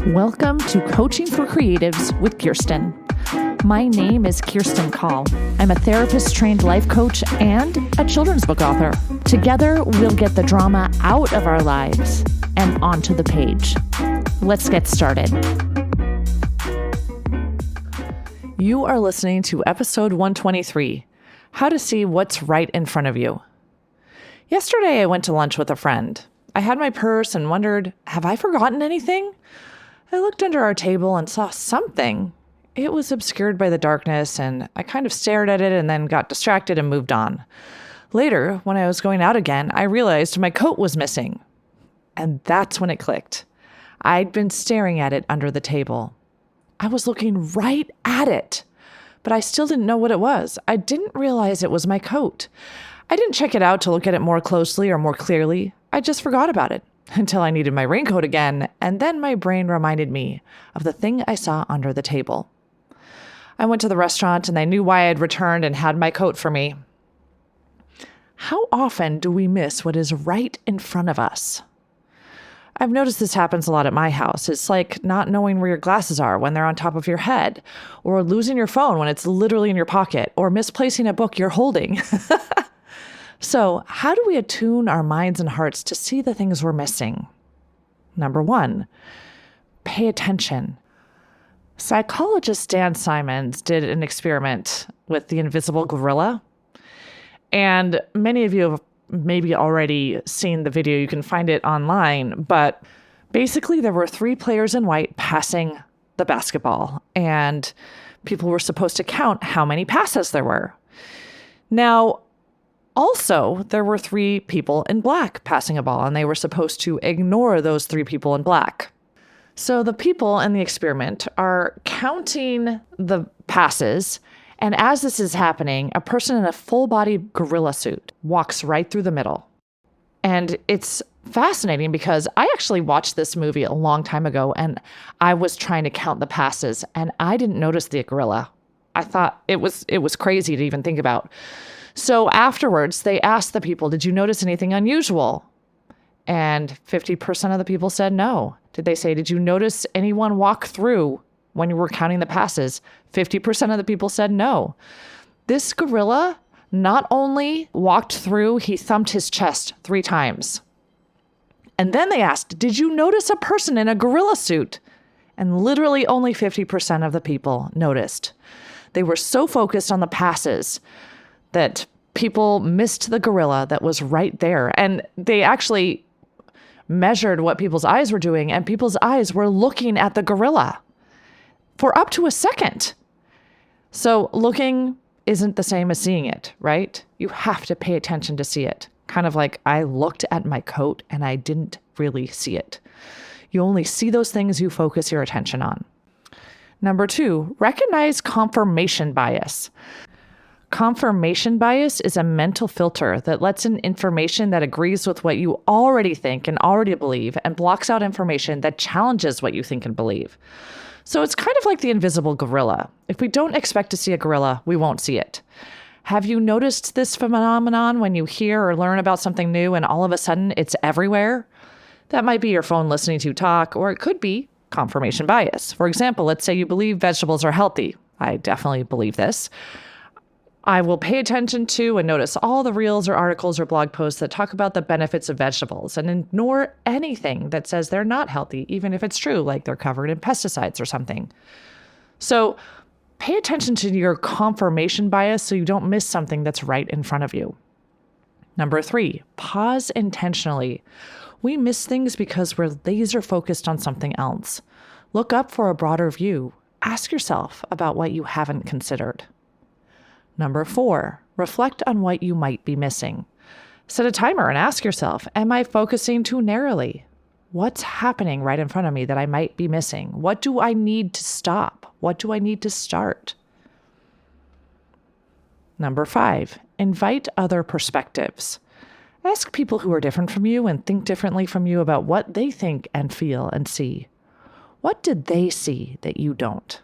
Welcome to Coaching for Creatives with Kirsten. My name is Kirsten Call. I'm a therapist-trained life coach and a children's book author. Together, we'll get the drama out of our lives and onto the page. Let's get started. You are listening to episode 123, How to See What's Right in Front of You. Yesterday, I went to lunch with a friend. I had my purse and wondered, have I forgotten anything? I looked under our table and saw something. It was obscured by the darkness, and I kind of stared at it and then got distracted and moved on. Later, when I was going out again, I realized my coat was missing. And that's when it clicked. I'd been staring at it under the table. I was looking right at it, but I still didn't know what it was. I didn't realize it was my coat. I didn't check it out to look at it more closely or more clearly. I just forgot about it until I needed my raincoat again, and then my brain reminded me of the thing I saw under the table. I went to the restaurant and I knew why I had returned and had my coat for me. How often do we miss what is right in front of us? I've noticed this happens a lot at my house. It's like not knowing where your glasses are when they're on top of your head, or losing your phone when it's literally in your pocket, or misplacing a book you're holding. So, how do we attune our minds and hearts to see the things we're missing? Number 1, pay attention. Psychologist Dan Simons did an experiment with the invisible gorilla. And many of you have maybe already seen the video. You can find it online. But basically, there were 3 players in white passing the basketball. And people were supposed to count how many passes there were. Now, also, there were 3 people in black passing a ball, and they were supposed to ignore those 3 people in black. So the people in the experiment are counting the passes, and as this is happening, a person in a full-body gorilla suit walks right through the middle. And it's fascinating because I actually watched this movie a long time ago, and I was trying to count the passes, and I didn't notice the gorilla. I thought it was crazy to even think about. So afterwards, they asked the people, did you notice anything unusual? And 50% of the people said no. Did they say, did you notice anyone walk through when you were counting the passes? 50% of the people said no. This gorilla not only walked through, he thumped his chest 3 times. And then they asked, did you notice a person in a gorilla suit? And literally only 50% of the people noticed. They were so focused on the passes that people missed the gorilla that was right there. And they actually measured what people's eyes were doing, and people's eyes were looking at the gorilla for up to a second. So looking isn't the same as seeing it, right? You have to pay attention to see it. Kind of like I looked at my coat and I didn't really see it. You only see those things you focus your attention on. Number 2, recognize confirmation bias. Confirmation bias is a mental filter that lets in information that agrees with what you already think and already believe and blocks out information that challenges what you think and believe. So it's kind of like the invisible gorilla. If we don't expect to see a gorilla, we won't see it. Have you noticed this phenomenon when you hear or learn about something new and all of a sudden it's everywhere? That might be your phone listening to you talk, or it could be confirmation bias. For example, let's say you believe vegetables are healthy. I definitely believe this. I will pay attention to and notice all the reels or articles or blog posts that talk about the benefits of vegetables and ignore anything that says they're not healthy, even if it's true, like they're covered in pesticides or something. So pay attention to your confirmation bias so you don't miss something that's right in front of you. Number 3, pause intentionally. We miss things because we're laser focused on something else. Look up for a broader view. Ask yourself about what you haven't considered. Number 4, reflect on what you might be missing. Set a timer and ask yourself, am I focusing too narrowly? What's happening right in front of me that I might be missing? What do I need to stop? What do I need to start? Number 5, invite other perspectives. Ask people who are different from you and think differently from you about what they think and feel and see. What did they see that you don't?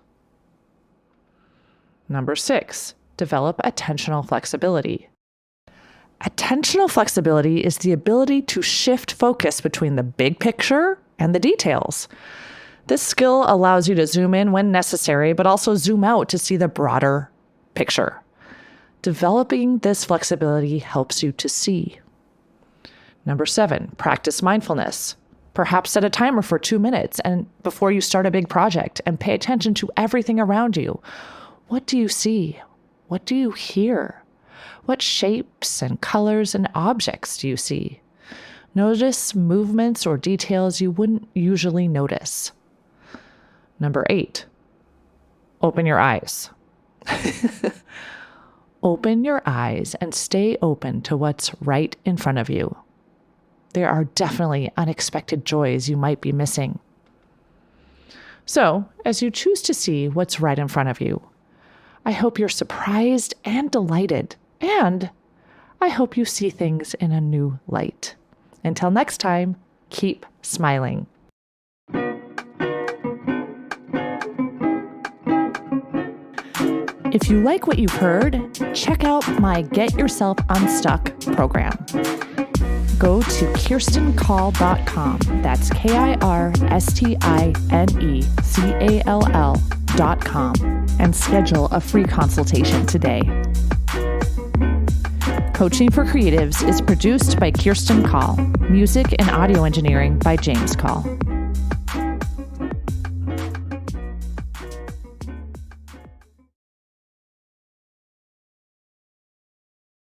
Number 6, develop attentional flexibility. Attentional flexibility is the ability to shift focus between the big picture and the details. This skill allows you to zoom in when necessary, but also zoom out to see the broader picture. Developing this flexibility helps you to see. Number 7, practice mindfulness. Perhaps set a timer for 2 minutes and before you start a big project and pay attention to everything around you. What do you see? What do you hear? What shapes and colors and objects do you see? Notice movements or details you wouldn't usually notice. Number 8, open your eyes. Open your eyes and stay open to what's right in front of you. There are definitely unexpected joys you might be missing. So, as you choose to see what's right in front of you, I hope you're surprised and delighted, and I hope you see things in a new light. Until next time, keep smiling. If you like what you've heard, check out my Get Yourself Unstuck program. Go to KirstenCall.com. That's KirstineCall.com and schedule a free consultation today. Coaching for Creatives is produced by Kirsten Call. Music and audio engineering by James Call.